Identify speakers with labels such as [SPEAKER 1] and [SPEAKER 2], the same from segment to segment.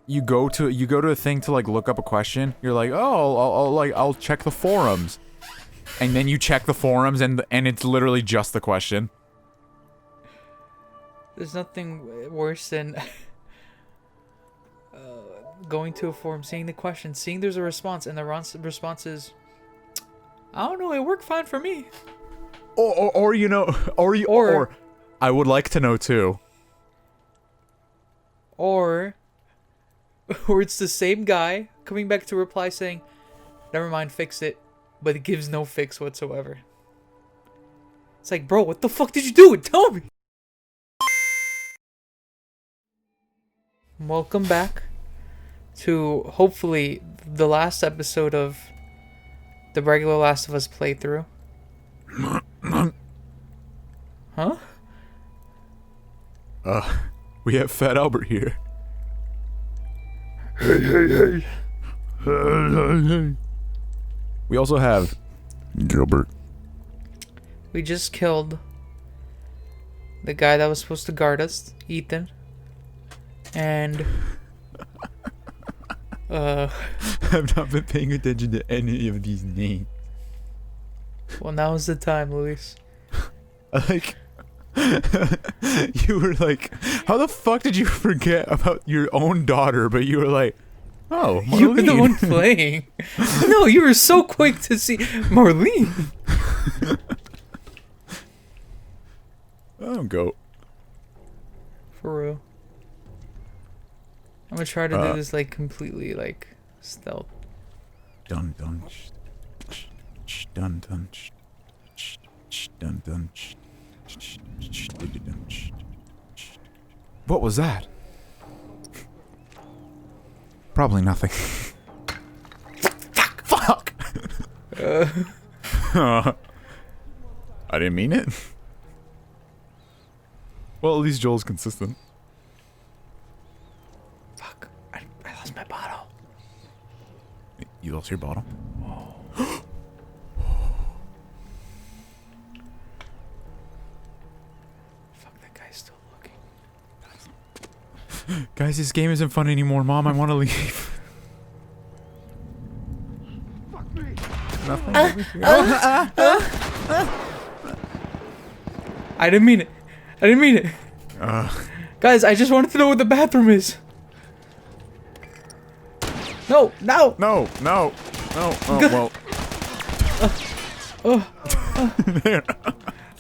[SPEAKER 1] you go to a thing to like look up a question. You're like, oh, I'll check the forums, and then you check the forums, and it's literally just the question.
[SPEAKER 2] There's nothing worse than going to a forum, seeing the question, seeing there's a response, and the response is, I don't know, it worked fine for me.
[SPEAKER 1] Or you know, or I would like to know too.
[SPEAKER 2] Or it's the same guy coming back to reply saying, never mind, fix it, but it gives no fix whatsoever. It's like, bro, what the fuck did you do? Tell me. Welcome back to hopefully the last episode of the regular Last of Us playthrough. Huh?
[SPEAKER 1] We have Fat Albert here.
[SPEAKER 3] Hey.
[SPEAKER 1] We also have
[SPEAKER 3] Gilbert.
[SPEAKER 2] We just killed the guy that was supposed to guard us, Ethan. And
[SPEAKER 1] I've not been paying attention to any of these names.
[SPEAKER 2] well, now's the time, Luis.
[SPEAKER 1] Like, you were like, how the fuck did you forget about your own daughter? But you were like, oh, Marlene.
[SPEAKER 2] You were the one playing. No, you were so quick to see Marlene.
[SPEAKER 1] Oh, go.
[SPEAKER 2] For real. I'm gonna try to do this like completely like stealth.
[SPEAKER 1] Dun dun dun dun dun dun. What was that? Probably nothing. Fuck. I didn't mean it. Well, at least Joel's consistent.
[SPEAKER 2] Fuck! I lost my bottle.
[SPEAKER 1] You lost your bottle?
[SPEAKER 2] Fuck, that guy's still looking.
[SPEAKER 1] Guys, this game isn't fun anymore. Mom, I want to leave.
[SPEAKER 3] Fuck me.
[SPEAKER 1] Nothing.
[SPEAKER 2] I didn't mean it. I didn't mean it. Guys, I just wanted to know where the bathroom is. No.
[SPEAKER 1] No. Oh, well. There.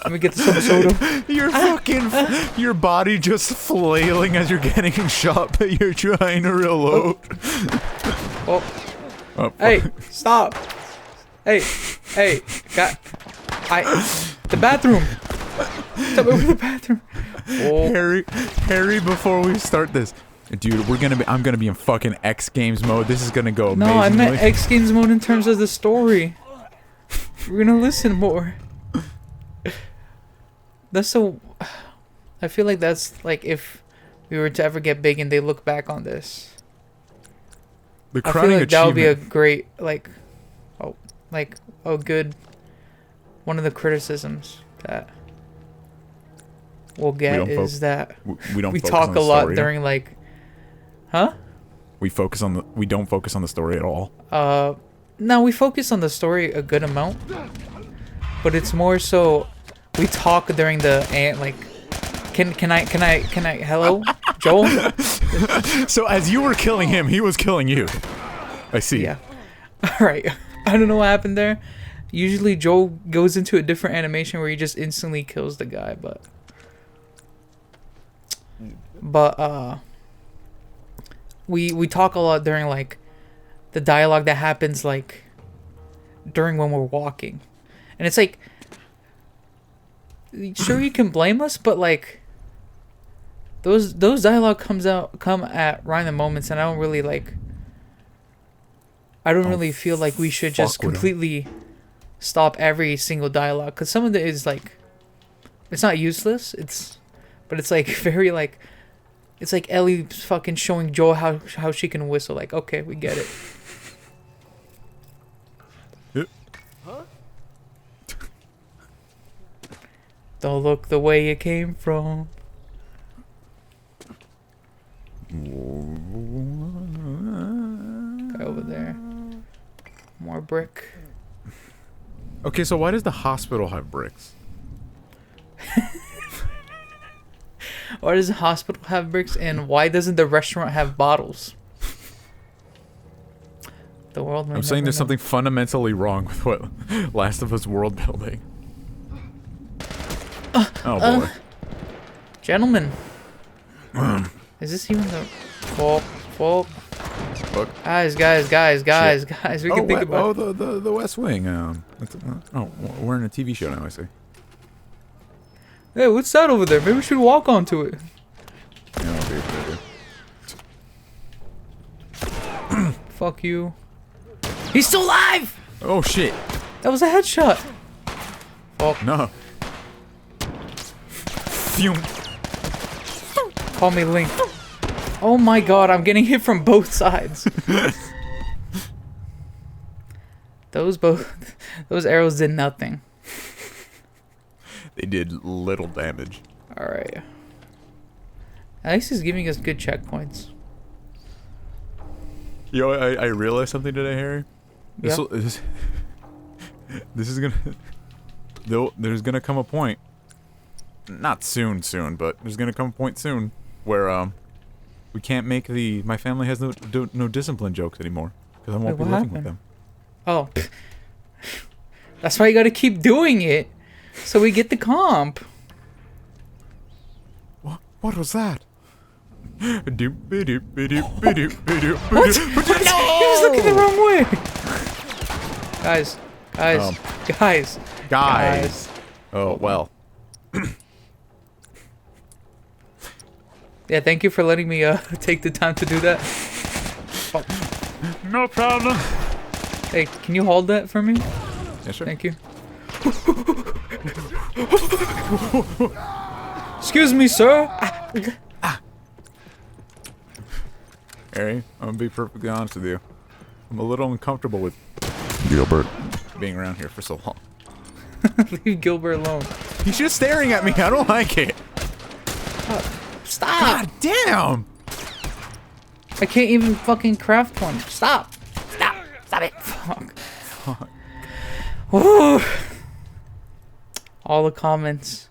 [SPEAKER 2] Let me get the soda.
[SPEAKER 1] You're fucking. Your body just flailing as you're getting shot, but you're trying to reload.
[SPEAKER 2] Oh.
[SPEAKER 1] Oh,
[SPEAKER 2] Hey, stop. Hey, the bathroom. Tell me where the bathroom. Oh.
[SPEAKER 1] Harry, before we start this, dude, I'm gonna be in fucking X Games mode. This is gonna go amazingly.
[SPEAKER 2] No, I meant X Games mode in terms of the story. We're gonna listen more. That's so. I feel like that's like if we were to ever get big and they look back on this.
[SPEAKER 1] The
[SPEAKER 2] I
[SPEAKER 1] crowning
[SPEAKER 2] feel like that would be a
[SPEAKER 1] achievement.
[SPEAKER 2] great a good one of the criticisms that we'll get is that
[SPEAKER 1] we don't
[SPEAKER 2] we
[SPEAKER 1] focus
[SPEAKER 2] talk
[SPEAKER 1] on
[SPEAKER 2] a
[SPEAKER 1] the
[SPEAKER 2] lot
[SPEAKER 1] story.
[SPEAKER 2] during like, huh?
[SPEAKER 1] We don't focus on the story at all.
[SPEAKER 2] No, we focus on the story a good amount, but it's more so we talk during the like. Can I hello, Joel?
[SPEAKER 1] So as you were killing him, he was killing you. I see.
[SPEAKER 2] Yeah. All right. I don't know what happened there. Usually Joel goes into a different animation where he just instantly kills the guy, but we talk a lot during like the dialogue that happens like during when we're walking. And it's like, sure, you can blame us, but like those dialogue come at random moments, and I don't really feel like we should just completely stop every single dialogue, because some of it is like, it's not useless, but it's like very like, it's like Ellie fucking showing Joel how she can whistle. Like, okay, we get it. Don't look the way you came from. Guy over there. More brick.
[SPEAKER 1] Okay, so why does the hospital have bricks?
[SPEAKER 2] Why does the hospital have bricks, and why doesn't the restaurant have bottles? The world may
[SPEAKER 1] I'm saying
[SPEAKER 2] never
[SPEAKER 1] there's
[SPEAKER 2] know.
[SPEAKER 1] something fundamentally wrong with what Last of Us world building. Oh boy.
[SPEAKER 2] Gentlemen. Is this even the fault?
[SPEAKER 1] Look.
[SPEAKER 2] Guys, we can think about
[SPEAKER 1] the West Wing. We're in a TV show now, I see.
[SPEAKER 2] Hey, what's that over there? Maybe we should walk onto it.
[SPEAKER 1] Yeah, that'll be a good idea.
[SPEAKER 2] Fuck you. He's still alive!
[SPEAKER 1] Oh shit.
[SPEAKER 2] That was a headshot. Fuck.
[SPEAKER 1] No. Fume.
[SPEAKER 2] Call me Link. Oh my god, I'm getting hit from both sides. Those arrows did nothing.
[SPEAKER 1] They did little damage.
[SPEAKER 2] Alright. At least he's giving us good checkpoints.
[SPEAKER 1] Yo, I realized something today, Harry. This
[SPEAKER 2] Yeah.
[SPEAKER 1] this is gonna there's gonna come a point, not soon, but there's gonna come a point soon where we can't make the my family has no discipline jokes anymore because I won't
[SPEAKER 2] Wait,
[SPEAKER 1] be
[SPEAKER 2] what
[SPEAKER 1] living with
[SPEAKER 2] happened?
[SPEAKER 1] them.
[SPEAKER 2] Oh. That's why you gotta keep doing it. So we get the comp.
[SPEAKER 1] What was that? What?
[SPEAKER 2] He was looking the wrong way. Guys.
[SPEAKER 1] Oh well.
[SPEAKER 2] Yeah, thank you for letting me take the time to do that.
[SPEAKER 1] No problem.
[SPEAKER 2] Hey, can you hold that for me?
[SPEAKER 1] Yeah, sure.
[SPEAKER 2] Thank you. Excuse me, sir.
[SPEAKER 1] Harry, I'm gonna be perfectly honest with you. I'm a little uncomfortable with
[SPEAKER 3] Gilbert.
[SPEAKER 1] being around here for so long.
[SPEAKER 2] Leave Gilbert alone.
[SPEAKER 1] He's just staring at me. I don't like it.
[SPEAKER 2] Stop!
[SPEAKER 1] God damn!
[SPEAKER 2] I can't even fucking craft one. Stop! Stop it! Fuck. Woo. All the comments.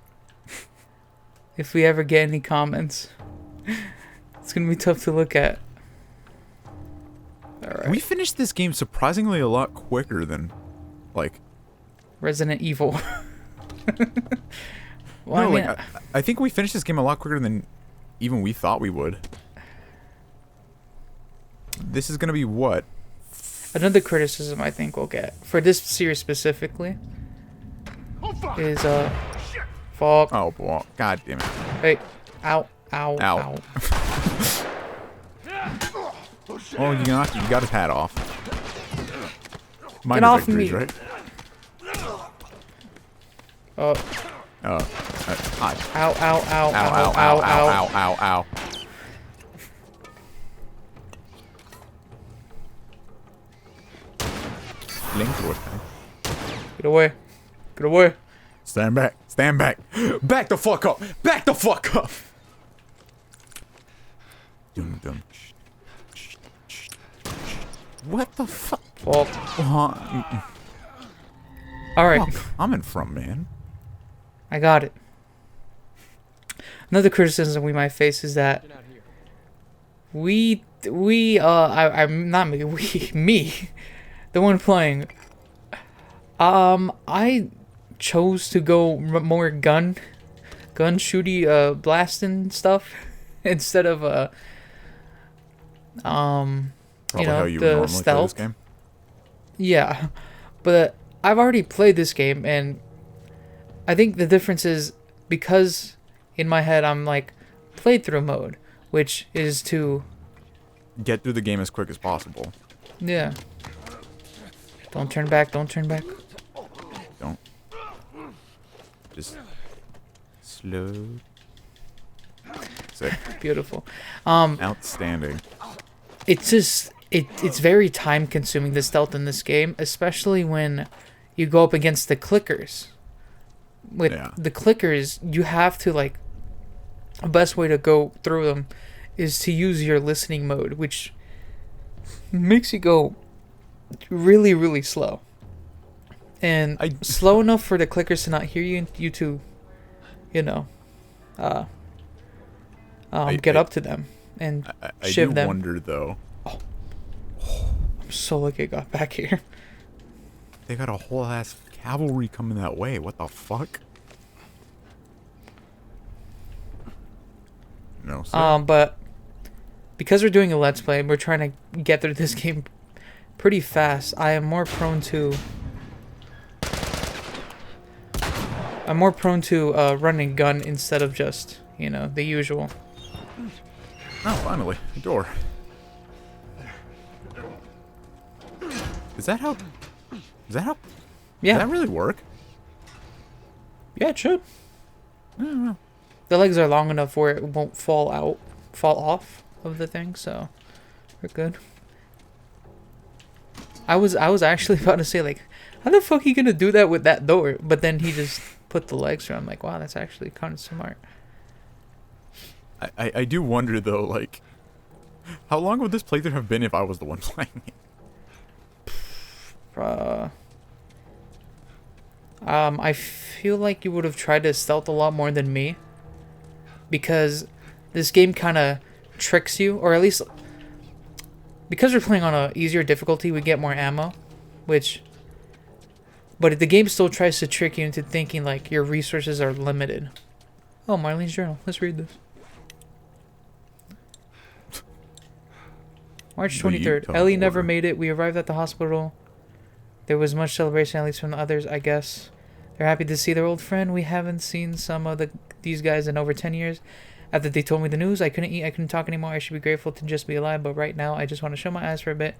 [SPEAKER 2] If we ever get any comments, it's gonna be tough to look at. Alright.
[SPEAKER 1] We finished this game surprisingly a lot quicker than, like...
[SPEAKER 2] Resident Evil. Well,
[SPEAKER 1] no,
[SPEAKER 2] I mean,
[SPEAKER 1] like, I think we finished this game a lot quicker than even we thought we would. This is gonna be what?
[SPEAKER 2] another criticism I think we'll get for this series specifically is fuck.
[SPEAKER 1] Oh, boy. God damn it.
[SPEAKER 2] Hey, ow, ow,
[SPEAKER 1] Ow.
[SPEAKER 2] ow.
[SPEAKER 1] Oh, you got his hat off.
[SPEAKER 2] Get off
[SPEAKER 1] victories,
[SPEAKER 2] me.
[SPEAKER 1] right?
[SPEAKER 2] Oh.
[SPEAKER 1] Hi.
[SPEAKER 2] Ow, ow, ow,
[SPEAKER 1] Ow, ow, ow, ow, ow, ow. Link wood.
[SPEAKER 2] Get away. Get away.
[SPEAKER 1] Stand back. Stand back. Back the fuck up. Back the fuck up. Dum dum. What the fuck?
[SPEAKER 2] Fuck. Alright.
[SPEAKER 1] I'm in front, man.
[SPEAKER 2] I got it. Another criticism we might face is that me, the one playing, I chose to go more gun shooty, blasting stuff instead of
[SPEAKER 1] Probably
[SPEAKER 2] you know,
[SPEAKER 1] how you
[SPEAKER 2] the
[SPEAKER 1] normally play this
[SPEAKER 2] stealth.
[SPEAKER 1] game.
[SPEAKER 2] Yeah, but I've already played this game, and I think the difference is because in my head I'm like playthrough mode, which is to
[SPEAKER 1] Get through the game as quick as possible.
[SPEAKER 2] yeah. Don't turn back. Don't turn back.
[SPEAKER 1] Don't. Just slow. Sick.
[SPEAKER 2] Beautiful.
[SPEAKER 1] Outstanding.
[SPEAKER 2] It's just it's very time consuming, the stealth in this game, especially when you go up against the clickers. With
[SPEAKER 1] Yeah.
[SPEAKER 2] the clickers, you have to like the best way to go through them is to use your listening mode, which makes you go really, really slow. And slow enough for the clickers to not hear you and you to, get up to them and shiv them.
[SPEAKER 1] I do wonder, though.
[SPEAKER 2] Oh. I'm so lucky I got back here.
[SPEAKER 1] They got a whole ass cavalry coming that way. What the fuck? No, sir.
[SPEAKER 2] But because we're doing a let's play, we're trying to get through this game pretty fast. I'm more prone to running gun instead of just, the usual.
[SPEAKER 1] Oh, finally, a door. Is that how?
[SPEAKER 2] Yeah.
[SPEAKER 1] Does that really work?
[SPEAKER 2] Yeah, it should.
[SPEAKER 1] I don't know.
[SPEAKER 2] The legs are long enough where it won't fall off of the thing, so we're good. I was actually about to say, like, how the fuck are you gonna do that with that door? But then he just put the legs through. I'm like, wow, that's actually kind of smart.
[SPEAKER 1] I do wonder, though, like, how long would this playthrough have been if I was the one playing it?
[SPEAKER 2] I feel like you would have tried to stealth a lot more than me, because this game kind of tricks you, or at least because we're playing on a easier difficulty, we get more ammo, but the game still tries to trick you into thinking like your resources are limited. Oh, Marlene's journal. Let's read this. March 23rd. Ellie never made it. We arrived at the hospital. There was much celebration, at least from the others, I guess. They're happy to see their old friend. We haven't seen some of these guys in over 10 years. After they told me the news, I couldn't eat, I couldn't talk anymore. I should be grateful to just be alive, but right now, I just want to show my eyes for a bit.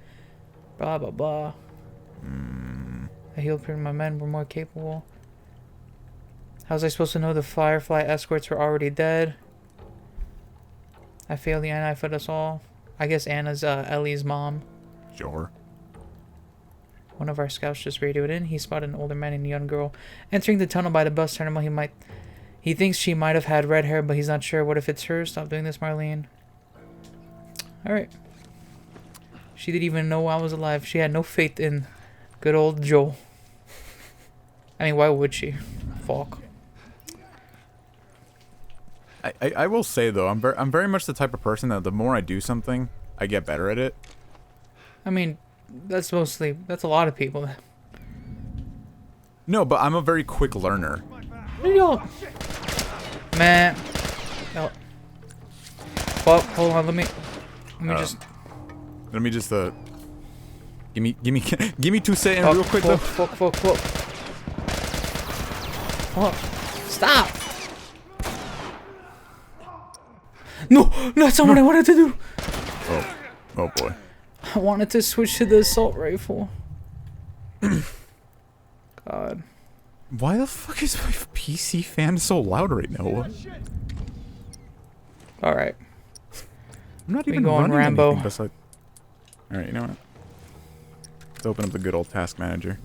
[SPEAKER 2] Blah, blah, blah. I healed pretty my men were more capable. How was I supposed to know the Firefly escorts were already dead? I failed the Anna for us all. I guess Anna's Ellie's mom.
[SPEAKER 1] Sure.
[SPEAKER 2] One of our scouts just radioed in. He spotted an older man and a young girl entering the tunnel by the bus terminal. He thinks she might have had red hair, but he's not sure. What if it's her? Stop doing this, Marlene. Alright. She didn't even know I was alive. She had no faith in good old Joel. I mean, why would she? Fuck.
[SPEAKER 1] I will say, though, I'm very much the type of person that the more I do something, I get better at it.
[SPEAKER 2] I mean, that's a lot of people.
[SPEAKER 1] No, but I'm a very quick learner.
[SPEAKER 2] Man. No. Well, hold on, let me just give me 2 seconds real quick though. Fuck. Stop. No, that's not what I wanted to do.
[SPEAKER 1] Oh boy.
[SPEAKER 2] I wanted to switch to the assault rifle. God.
[SPEAKER 1] Why the fuck is my PC fan so loud right now?
[SPEAKER 2] Alright.
[SPEAKER 1] I'm not even
[SPEAKER 2] going
[SPEAKER 1] running
[SPEAKER 2] Rambo.
[SPEAKER 1] anything besides... Alright, you know what? Let's open up the good old task manager.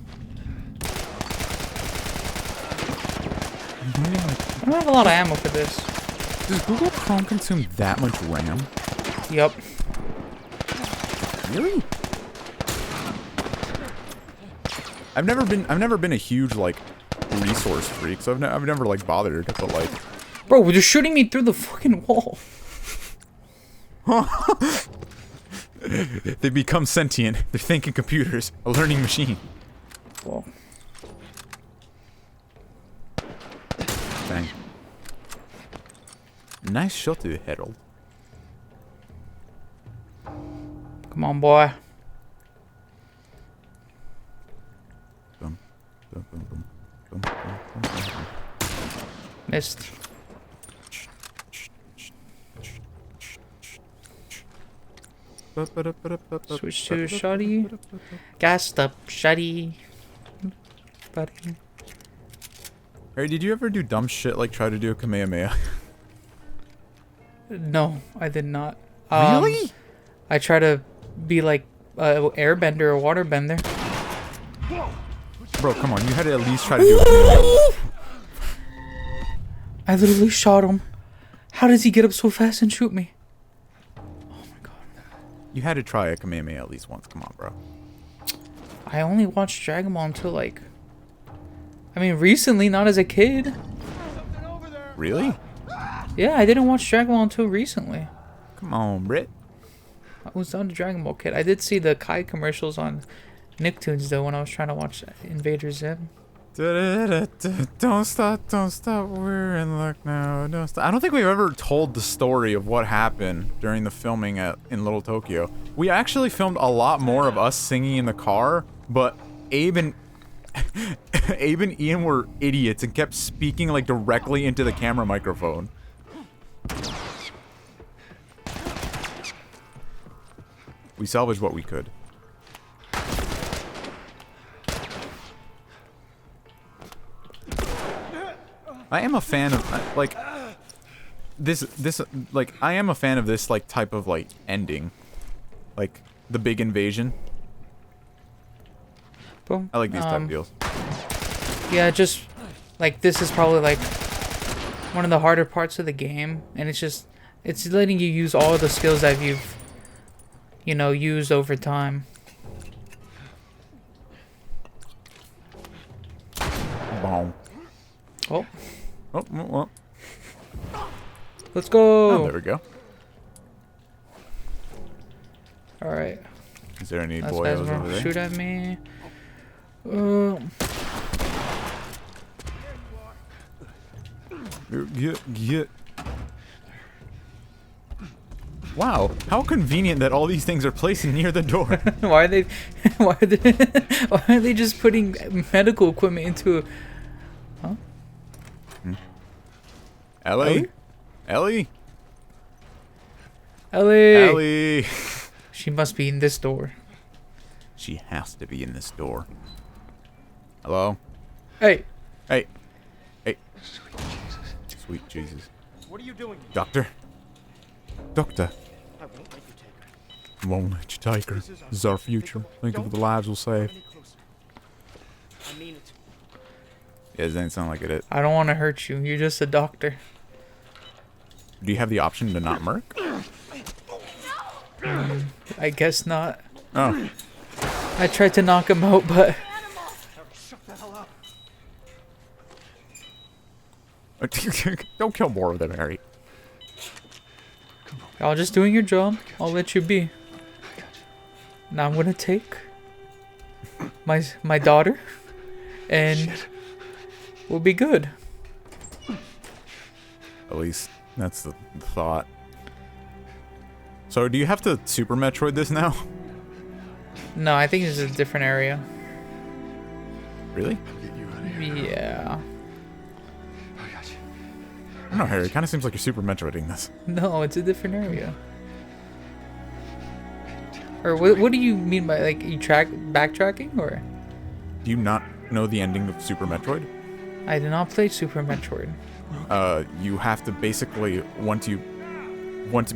[SPEAKER 2] I don't have a lot of ammo for this.
[SPEAKER 1] Does Google Chrome consume that much RAM?
[SPEAKER 2] Yup.
[SPEAKER 1] Really? I've never been a huge like resource freak, so I've never like bothered, but like.
[SPEAKER 2] Bro, they're shooting me through the fucking wall.
[SPEAKER 1] They become sentient. They're thinking computers, a learning machine.
[SPEAKER 2] Well.
[SPEAKER 1] Dang. Nice shot to the Herald.
[SPEAKER 2] Come on, boy.
[SPEAKER 1] Boom. Boom, boom, boom. Boom, boom, boom, boom, boom.
[SPEAKER 2] Missed. Switch to shoddy. Gassed up shoddy. Buddy.
[SPEAKER 1] Hey, did you ever do dumb shit like try to do a Kamehameha?
[SPEAKER 2] No, I did not.
[SPEAKER 1] Really?
[SPEAKER 2] I try to be like an airbender or waterbender.
[SPEAKER 1] Bro, come on. You had to at least try to do a Kamehameha.
[SPEAKER 2] I literally shot him. How does he get up so fast and shoot me? Oh my god.
[SPEAKER 1] You had to try a Kamehameha at least once. Come on, bro.
[SPEAKER 2] I only watched Dragon Ball until like, I mean, recently, not as a kid.
[SPEAKER 1] Really?
[SPEAKER 2] Yeah, I didn't watch Dragon Ball until recently.
[SPEAKER 1] Come on, Brit.
[SPEAKER 2] I was not a Dragon Ball kid. I did see the Kai commercials on Nicktoons though when I was trying to watch Invader Zim.
[SPEAKER 1] Don't stop, we're in luck now. Don't stop. I don't think we've ever told the story of what happened during the filming in Little Tokyo. We actually filmed a lot more of us singing in the car, but Abe and Ian were idiots and kept speaking like directly into the camera microphone. We salvaged what we could. I am a fan of like this like I am a fan of this like type of like ending. Like the big invasion.
[SPEAKER 2] Boom.
[SPEAKER 1] I like these type of deals.
[SPEAKER 2] Yeah, just like this is probably like one of the harder parts of the game, and it's letting you use all the skills that you've used over time.
[SPEAKER 1] Boom.
[SPEAKER 2] Oh.
[SPEAKER 1] Oh.
[SPEAKER 2] Let's go.
[SPEAKER 1] Oh, there we go.
[SPEAKER 2] All right.
[SPEAKER 1] Is there any
[SPEAKER 2] Those
[SPEAKER 1] boyos
[SPEAKER 2] guys
[SPEAKER 1] over
[SPEAKER 2] won't
[SPEAKER 1] there?
[SPEAKER 2] shoot at me.
[SPEAKER 1] Get. Wow, how convenient that all these things are placed near the door.
[SPEAKER 2] why are they just putting medical equipment into? Huh?
[SPEAKER 1] Ellie? Ellie?
[SPEAKER 2] Ellie. She must be in this door.
[SPEAKER 1] She has to be in this door. Hello?
[SPEAKER 2] Hey.
[SPEAKER 1] Hey. Hey.
[SPEAKER 3] Sweet Jesus.
[SPEAKER 1] Sweet Jesus.
[SPEAKER 4] What are you doing?
[SPEAKER 1] Doctor? Doctor.
[SPEAKER 4] I won't let you take her.
[SPEAKER 1] Won't let you take her. This is our future. Think of the lives we'll save.
[SPEAKER 4] Any closer. I mean it.
[SPEAKER 1] Yeah, it doesn't sound like it.
[SPEAKER 2] I don't want to hurt you. You're just a doctor.
[SPEAKER 1] Do you have the option to not murk?
[SPEAKER 2] I guess not.
[SPEAKER 1] Oh.
[SPEAKER 2] I tried to knock him out, but
[SPEAKER 4] Shut the hell up.
[SPEAKER 1] Don't kill more of them, Harry.
[SPEAKER 2] y'all just doing your job. I'll let you be. Now I'm gonna take my daughter, and we'll be good.
[SPEAKER 1] At least that's the thought. So do you have to Super Metroid this now?
[SPEAKER 2] No, I think it's a different area.
[SPEAKER 1] Really?
[SPEAKER 3] Get you out of here.
[SPEAKER 2] Yeah.
[SPEAKER 3] I got you.
[SPEAKER 1] I don't know, Harry. It kind of seems like you're Super Metroiding this.
[SPEAKER 2] No, it's a different area. Or what do you mean by like you backtracking or?
[SPEAKER 1] Do you not know the ending of Super Metroid?
[SPEAKER 2] I did not play Super Metroid.
[SPEAKER 1] You have to basically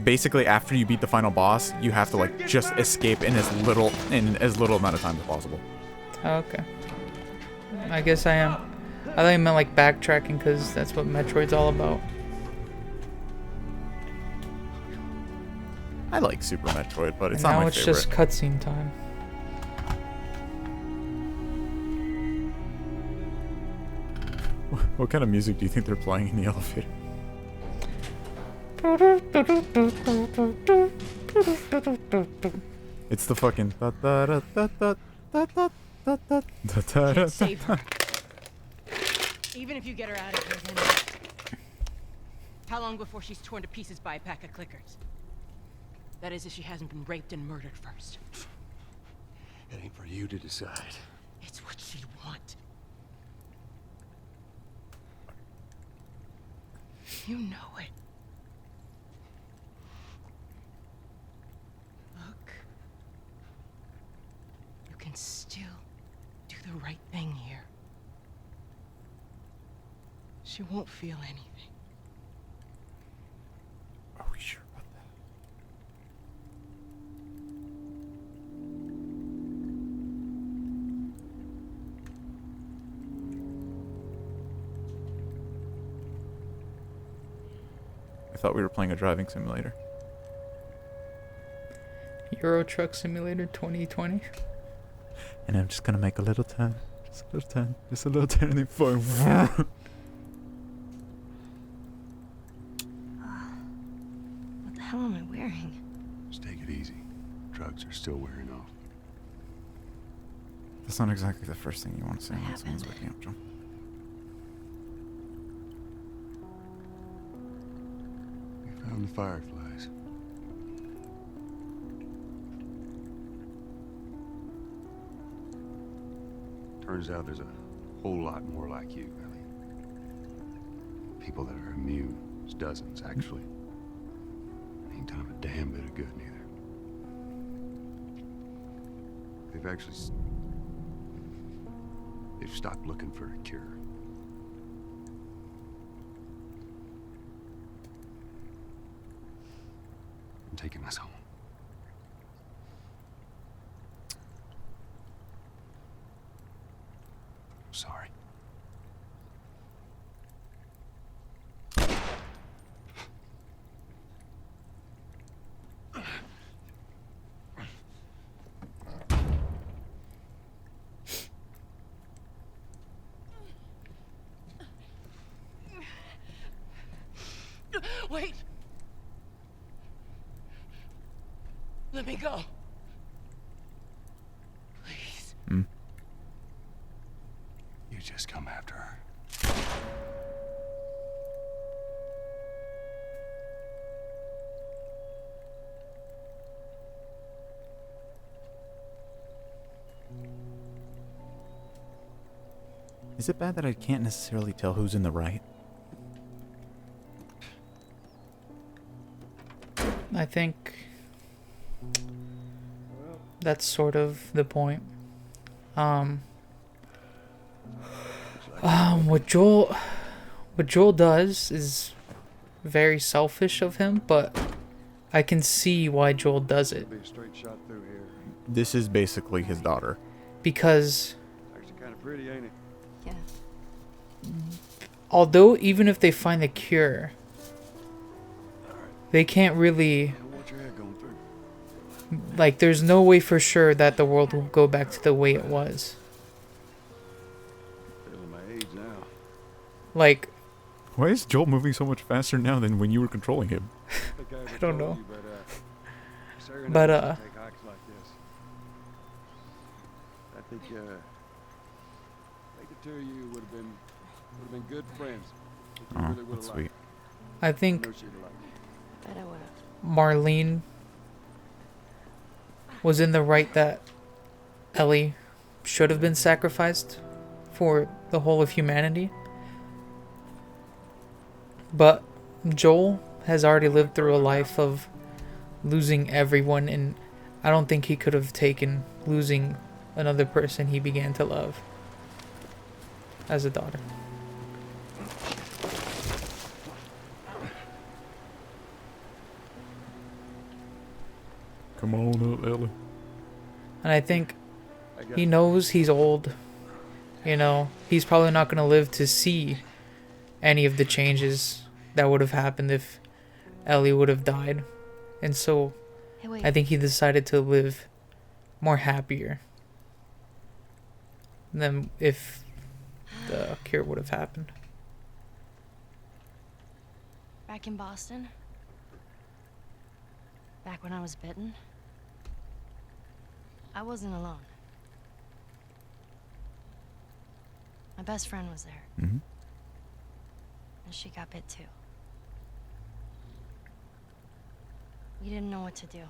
[SPEAKER 1] basically after you beat the final boss, you have to like just escape in as little amount of time as possible.
[SPEAKER 2] Oh, okay. I guess I am. I thought you meant like backtracking because that's what Metroid's all about.
[SPEAKER 1] I like Super Metroid, but it's
[SPEAKER 2] And
[SPEAKER 1] not
[SPEAKER 2] now
[SPEAKER 1] my
[SPEAKER 2] it's
[SPEAKER 1] favorite.
[SPEAKER 2] just cutscene time.
[SPEAKER 1] What kind of music do you think they're playing in the elevator? It's the fucking
[SPEAKER 5] Save her. Even if you get her out of here, then what? How long before she's torn to pieces by a pack of clickers? That is, if she hasn't been raped and murdered first.
[SPEAKER 3] It ain't for you to decide.
[SPEAKER 5] It's what she'd want. You know it. Look. You can still do the right thing here. She won't feel anything.
[SPEAKER 1] Are we sure about that? I thought we were playing a driving simulator.
[SPEAKER 2] Euro Truck Simulator 2020.
[SPEAKER 1] And I'm just gonna make a little turn. Just a little turn. Just a little turn and then fire.
[SPEAKER 6] What the hell am I wearing?
[SPEAKER 3] Just take it easy. Drugs are still wearing off.
[SPEAKER 1] That's not exactly the first thing you want to say
[SPEAKER 6] What
[SPEAKER 1] when someone's
[SPEAKER 6] happened?
[SPEAKER 1] waking up, John.
[SPEAKER 3] We found the fireflies. Turns out there's a whole lot more like you, Ellie. People that are immune. There's dozens, actually. Ain't done 'em a damn bit of good, neither. They've actually... They've stopped looking for a cure. I'm taking us home. Sorry.
[SPEAKER 5] Wait! Let me go. Please.
[SPEAKER 3] You just come after her.
[SPEAKER 1] Is it bad that I can't necessarily tell who's in the right?
[SPEAKER 2] I think that's sort of the point. What Joel does is very selfish of him, but I can see why Joel does it.
[SPEAKER 3] Be a straight shot through here.
[SPEAKER 1] This is basically his daughter.
[SPEAKER 2] Because
[SPEAKER 3] Actually kind of pretty, ain't it?
[SPEAKER 6] Yeah.
[SPEAKER 2] although even if they find the cure, they can't really,
[SPEAKER 3] I don't want your head going through.
[SPEAKER 2] like, there's no way for sure that the world will go back to the way it was.
[SPEAKER 3] Feeling my age now.
[SPEAKER 2] Like,
[SPEAKER 1] Why is Joel moving so much faster now than when you were controlling him?
[SPEAKER 2] I don't know.
[SPEAKER 3] Sarah
[SPEAKER 2] But,
[SPEAKER 3] and I used to take hikes like this. I think the two of you would have been good friends. I think you
[SPEAKER 1] Oh,
[SPEAKER 3] really would
[SPEAKER 1] that's
[SPEAKER 3] have
[SPEAKER 1] sweet.
[SPEAKER 3] liked
[SPEAKER 2] I
[SPEAKER 3] I
[SPEAKER 2] think
[SPEAKER 3] know she'd have liked it.
[SPEAKER 6] Bet I would have.
[SPEAKER 2] Marlene was in the right that Ellie should have been sacrificed for the whole of humanity. But Joel has already lived through a life of losing everyone, and I don't think he could have taken losing another person he began to love as a daughter.
[SPEAKER 1] Come on up, Ellie.
[SPEAKER 2] And I think
[SPEAKER 3] I got
[SPEAKER 2] he knows he's old. You know, he's probably not going to live to see any of the changes that would have happened if Ellie would have died. And so
[SPEAKER 6] Hey, wait.
[SPEAKER 2] I think he decided to live more happier than if the cure would have happened.
[SPEAKER 6] Back in Boston? Back when I was bitten? I wasn't alone. My best friend was there,
[SPEAKER 1] Mm-hmm.
[SPEAKER 6] and she got bit too. We didn't know what to do.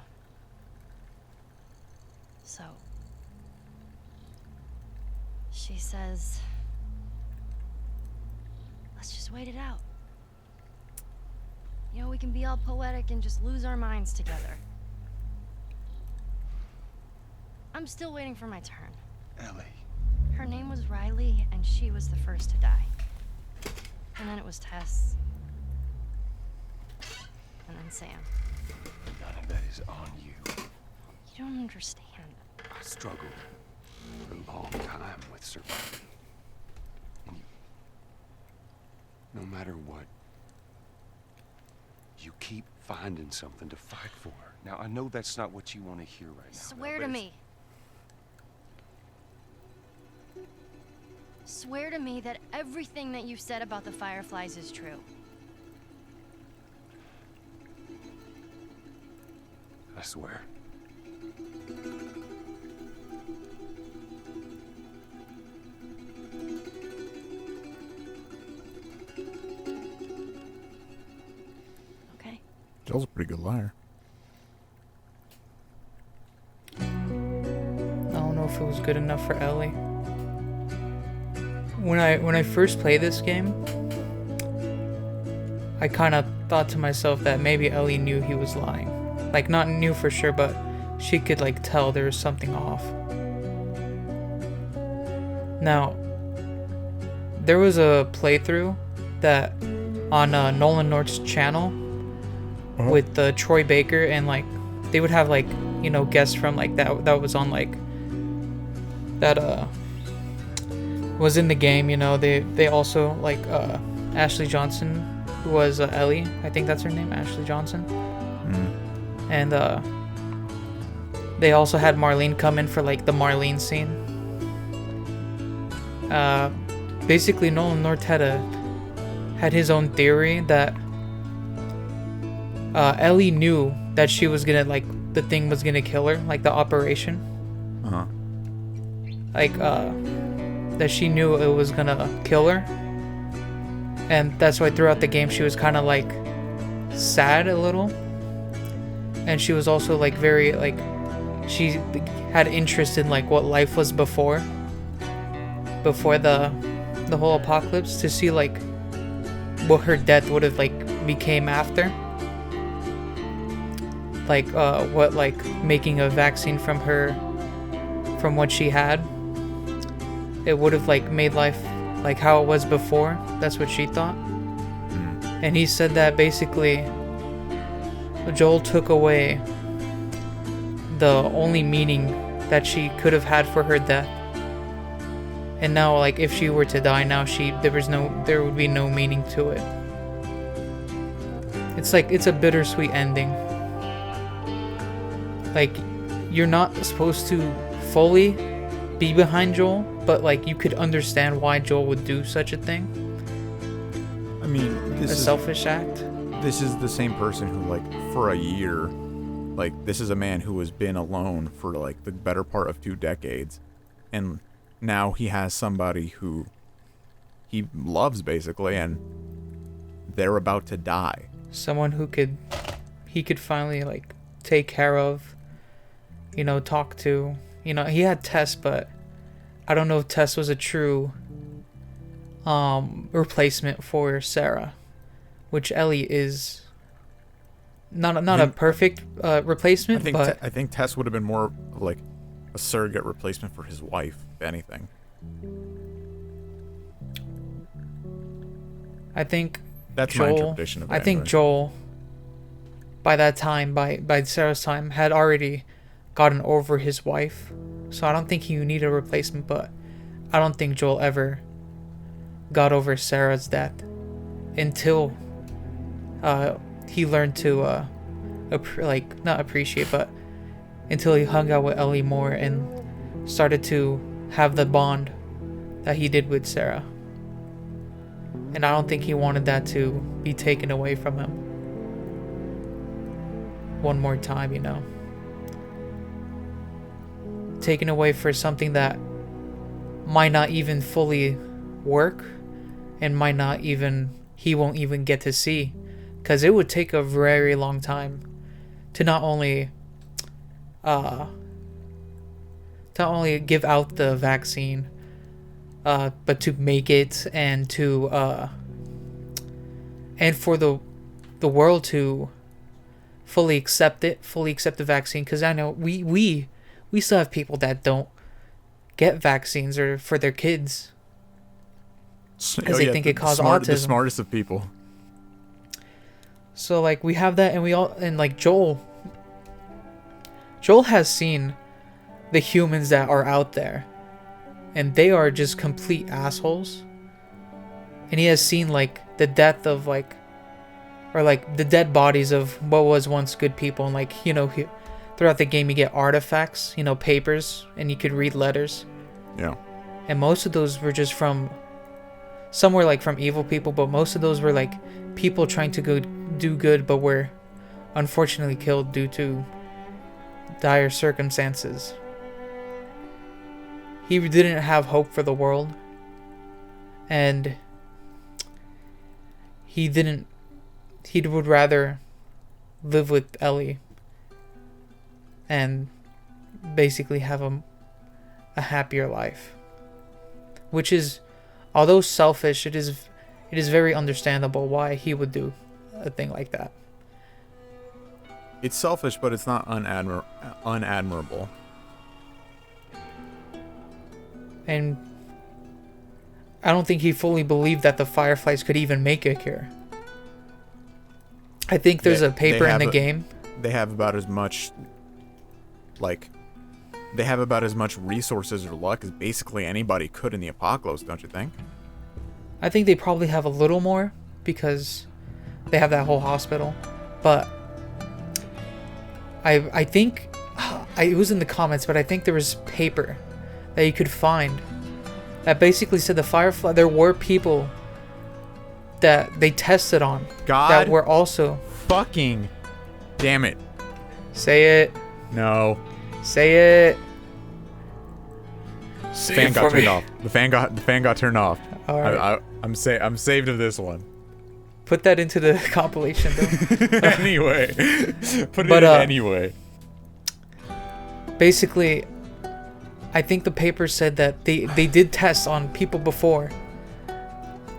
[SPEAKER 6] So, she says, let's just wait it out. You know, we can be all poetic and just lose our minds together. I'm still waiting for my turn.
[SPEAKER 3] Ellie.
[SPEAKER 6] Her name was Riley, and she was the first to die. And then it was Tess. And then Sam.
[SPEAKER 3] None of that is on you.
[SPEAKER 6] You don't understand.
[SPEAKER 3] I struggled for a long time with surviving. And no matter what, you keep finding something to fight for.
[SPEAKER 7] Now, I know that's not what you want to hear right now.
[SPEAKER 6] Swear
[SPEAKER 7] but
[SPEAKER 6] to
[SPEAKER 7] it's-
[SPEAKER 6] me. Swear to me that everything that you've said about the Fireflies is true.
[SPEAKER 7] I swear.
[SPEAKER 6] Okay?
[SPEAKER 1] Joel's a pretty good liar.
[SPEAKER 2] I don't know if it was good enough for Ellie. When I first played this game, I kind of thought to myself that maybe Ellie knew he was lying. Like, not knew for sure, but she could, like, tell there was something off. Now, there was a playthrough that on Nolan North's channel with Troy Baker, and, like, they would have, like, you know, guests from, like, that was on, like, that was in the game, you know. They also, like, Ashley Johnson, who was Ellie, I think that's her name, Ashley Johnson. And they also had Marlene come in for, like, the Marlene scene. Basically Nolan North had his own theory that Ellie knew that she was gonna, like, the thing was gonna kill her, like the operation. Like, that she knew it was gonna kill her. And that's why throughout the game she was kind of, like, sad a little. And she was also, like, very, like, she had interest in, like, what life was before the whole apocalypse, to see, like, what her death would have, like, became after. Like, what, like, making a vaccine from what she had, it would have, like, made life like how it was before. That's what she thought. And he said that basically Joel took away the only meaning that she could have had for her death. And now, like, if she were to die now, there would be no meaning to it. It's like, it's a bittersweet ending. Like, you're not supposed to fully be behind Joel, but, like, you could understand why Joel would do such a thing.
[SPEAKER 1] I mean,
[SPEAKER 2] A selfish act.
[SPEAKER 1] This is the same person who, like, for a year, like, this is a man who has been alone for, like, the better part of 2 decades, and now he has somebody who he loves, basically, and they're about to die.
[SPEAKER 2] Someone who he could finally, like, take care of, you know, talk to. You know, he had Tess, but I don't know if Tess was a true replacement for Sarah, which Ellie is not a perfect replacement.
[SPEAKER 1] I think Tess would have been more like a surrogate replacement for his wife, if anything.
[SPEAKER 2] I think
[SPEAKER 1] that's
[SPEAKER 2] Joel,
[SPEAKER 1] my interpretation of it.
[SPEAKER 2] I think
[SPEAKER 1] anyway.
[SPEAKER 2] Joel, by that time, by Sarah's time, had already gotten over his wife, so I don't think he needed a replacement. But I don't think Joel ever got over Sarah's death until he learned to not appreciate, but until he hung out with Ellie more and started to have the bond that he did with Sarah. And I don't think he wanted that to be taken away from him one more time, you know. Taken away for something that might not even fully work, and he won't even get to see, because it would take a very long time to not only give out the vaccine, but to make it, and to and for the world to fully accept the vaccine. Because I know we still have people that don't get vaccines, or for their kids, because they think it causes autism.
[SPEAKER 1] The smartest of people.
[SPEAKER 2] So, like, we have that, and like Joel has seen the humans that are out there, and they are just complete assholes. And he has seen, like, the death of, like, or like the dead bodies of what was once good people, and like, you know, throughout the game you get artifacts, you know, papers, and you could read letters.
[SPEAKER 1] Yeah.
[SPEAKER 2] And most of those were just from, some were like from evil people, but most of those were like people trying to go do good, but were unfortunately killed due to dire circumstances. He didn't have hope for the world, and he would rather live with Ellie and basically have a happier life. Which is, although selfish, it is very understandable why he would do a thing like that.
[SPEAKER 1] It's selfish, but it's not unadmirable.
[SPEAKER 2] And I don't think he fully believed that the Fireflies could even make a cure. I think there's a paper in the game.
[SPEAKER 1] They have about as much, like, they have about as much resources or luck as basically anybody could in the apocalypse, don't you think?
[SPEAKER 2] I think they probably have a little more because they have that whole hospital. But I think, it was in the comments, but I think there was paper that you could find that basically said the Firefly, there were people that they tested on that were also
[SPEAKER 1] fucking damn it.
[SPEAKER 2] Say it.
[SPEAKER 1] No.
[SPEAKER 2] Say it.
[SPEAKER 1] The fan got turned off. The fan got turned off.
[SPEAKER 2] All right.
[SPEAKER 1] I'm saved of this one.
[SPEAKER 2] Put that into the compilation though.
[SPEAKER 1] Anyway. Put it in anyway.
[SPEAKER 2] Basically, I think the paper said that they did tests on people before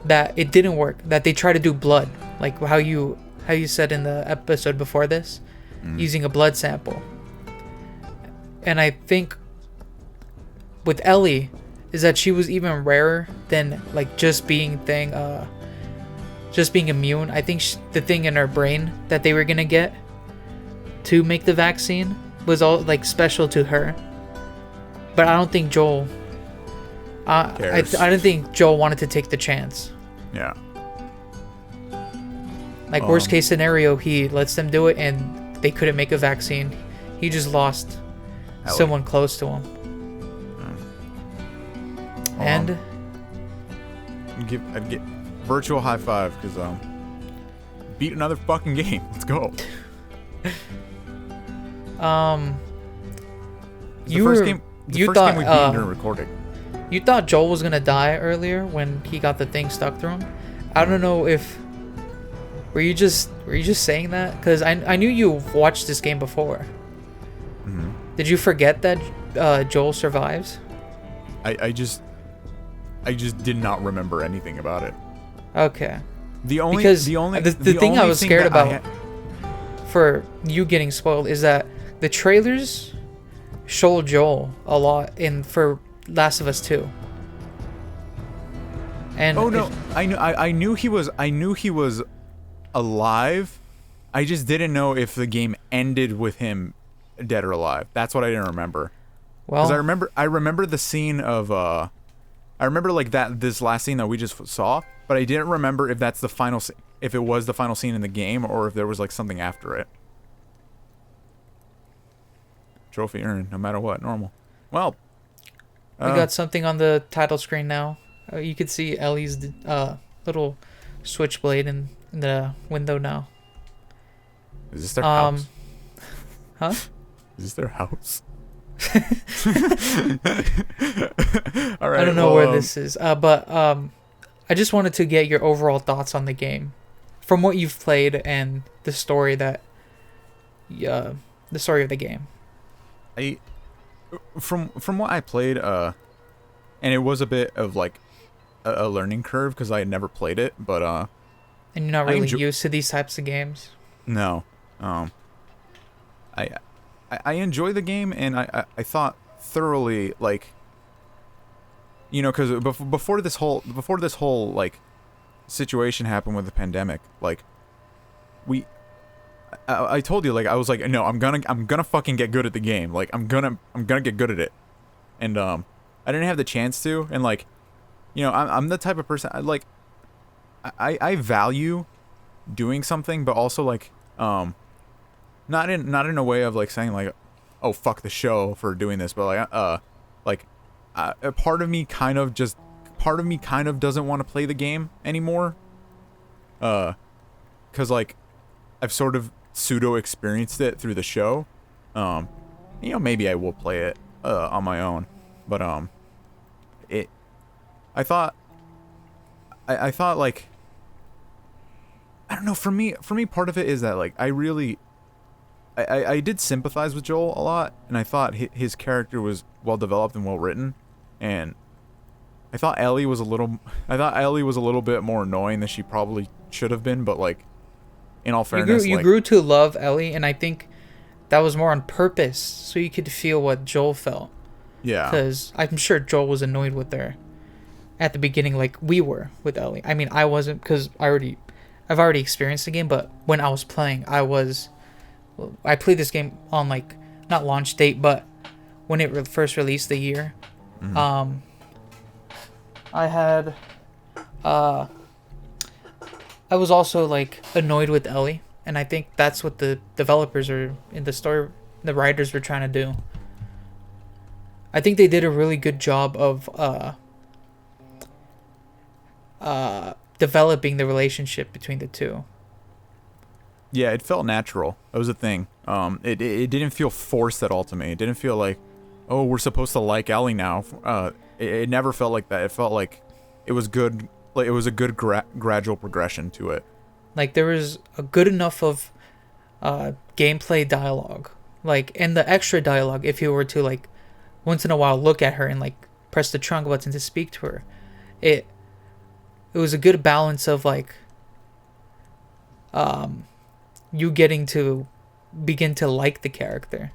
[SPEAKER 2] that it didn't work, that they tried to do blood, like how you said in the episode before this, using a blood sample. And I think with Ellie is that she was even rarer than like just being immune. I think the thing in her brain that they were gonna get to make the vaccine was all like special to her. But I don't think Joel. I don't think Joel wanted to take the chance.
[SPEAKER 1] Yeah.
[SPEAKER 2] Like worst case scenario, he lets them do it, and they couldn't make a vaccine. He just lost someone close to him. And
[SPEAKER 1] I'd get virtual high five because beat another fucking game. Let's go.
[SPEAKER 2] You
[SPEAKER 1] first
[SPEAKER 2] were
[SPEAKER 1] game. The
[SPEAKER 2] you
[SPEAKER 1] first
[SPEAKER 2] thought
[SPEAKER 1] game we beat during recording.
[SPEAKER 2] You thought Joel was gonna die earlier when he got the thing stuck through him. I don't know if were you just saying that because I knew you watched this game before.
[SPEAKER 1] Mm-hmm.
[SPEAKER 2] Did you forget that Joel survives?
[SPEAKER 1] I just did not remember anything about it.
[SPEAKER 2] Okay.
[SPEAKER 1] The
[SPEAKER 2] thing I was scared about for you getting spoiled is that the trailers show Joel a lot for Last of Us 2. And
[SPEAKER 1] I knew he was alive. I just didn't know if the game ended with him dead or alive. That's what I didn't remember.
[SPEAKER 2] Well,
[SPEAKER 1] because I remember the scene of I remember like this last scene that we just saw, but I didn't remember if that's the final if it was the final scene in the game or if there was like something after it. Trophy earned, no matter what, normal. Well,
[SPEAKER 2] we got something on the title screen now. You can see Ellie's little switchblade in the window now.
[SPEAKER 1] Is this their house?
[SPEAKER 2] Huh?
[SPEAKER 1] Is this their house? All right.
[SPEAKER 2] I don't know where this is, but I just wanted to get your overall thoughts on the game, from what you've played and the story the story of the game.
[SPEAKER 1] From what I played, and it was a bit of like a learning curve because I had never played it, but
[SPEAKER 2] and you're not really used to these types of games.
[SPEAKER 1] No, I enjoy the game, and I thought thoroughly, like, you know, because before this whole like situation happened with the pandemic, like I told you, like, I was like, no, I'm gonna fucking get good at the game, like I'm gonna get good at it, and I didn't have the chance to, and like, you know, I'm the type of person I value doing something, but also like not in a way of like saying like, oh fuck the show for doing this, but like a part of me kind of doesn't want to play the game anymore, because like I've sort of pseudo experienced it through the show. Maybe I will play it on my own, but I thought like, I don't know, for me part of it is that like I did sympathize with Joel a lot, and I thought his character was well developed and well written, and I thought Ellie was a little bit more annoying than she probably should have been, but like, in all fairness,
[SPEAKER 2] you grew to love Ellie, and I think that was more on purpose, so you could feel what Joel felt.
[SPEAKER 1] Yeah.
[SPEAKER 2] Because I'm sure Joel was annoyed with her at the beginning, like we were with Ellie. I mean, I wasn't, because I've already experienced the game, but when I was playing, I played this game on like, not launch date, but when it first released the year.
[SPEAKER 1] Mm-hmm.
[SPEAKER 2] I was also like annoyed with Ellie, and I think that's what the developers are in the story, the writers were trying to do. I think they did a really good job of developing the relationship between the two.
[SPEAKER 1] Yeah, it felt natural. That was the thing. It didn't feel forced at all to me. It didn't feel like, oh, we're supposed to like Ellie now. It never felt like that. It felt like it was good. Like it was a good gradual progression to it.
[SPEAKER 2] Like there was a good enough of gameplay dialogue, like, and the extra dialogue. If you were to like once in a while look at her and like press the trunk button to speak to her, it was a good balance of like you getting to begin to like the character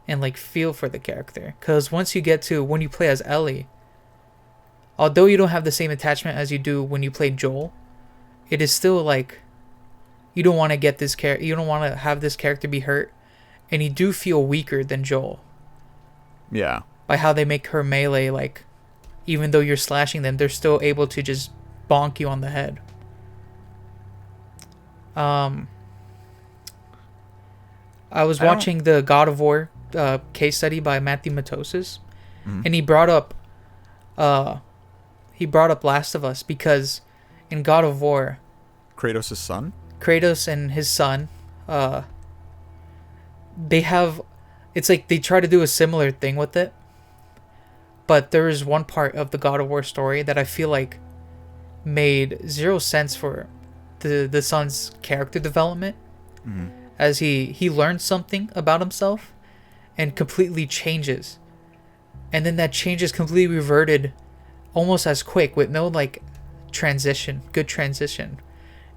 [SPEAKER 2] and like feel for the character. Because when you play as Ellie, although you don't have the same attachment as you do when you play Joel, it is still like you don't want to have this character be hurt, and you do feel weaker than Joel.
[SPEAKER 1] Yeah.
[SPEAKER 2] By how they make her melee, like, even though you're slashing them, they're still able to just bonk you on the head. I was watching the God of War case study by Matthew Matosis, and he brought up Last of Us, because in God of War, Kratos and his son, it's like they try to do a similar thing with it, but there is one part of the God of War story that I feel like made zero sense for the son's character development, as he learns something about himself and completely changes, and then that change is completely reverted almost as quick with no like good transition,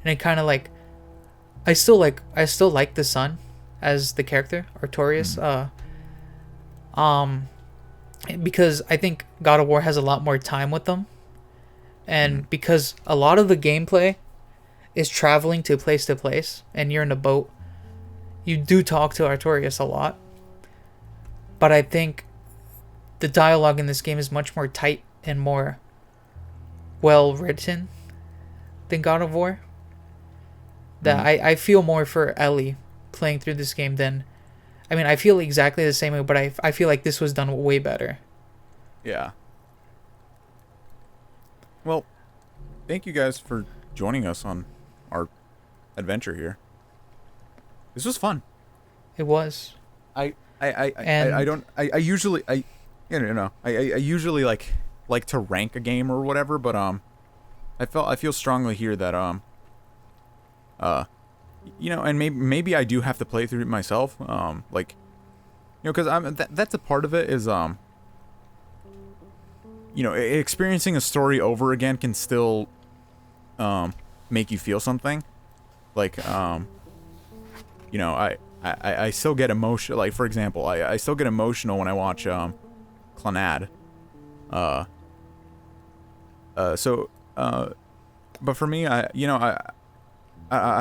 [SPEAKER 2] and it kind of like I still like the son as the character Artorias, because I think God of War has a lot more time with them, and because a lot of the gameplay is traveling to place, and you're in a boat, you do talk to Artorias a lot, but I think the dialogue in this game is much more tight and more well written than God of War. That I feel more for Ellie playing through this game than, I mean, I feel exactly the same way, but I feel like this was done way better.
[SPEAKER 1] Yeah. Well, thank you guys for joining us on our adventure here. This was fun.
[SPEAKER 2] It was.
[SPEAKER 1] I usually like to rank a game or whatever, but I feel strongly here that and maybe I do have to play through it myself, because that's a part of it is experiencing a story over again can still make you feel something, like I still get emotional. Like, for example, I still get emotional when I watch Clannad. But for me, I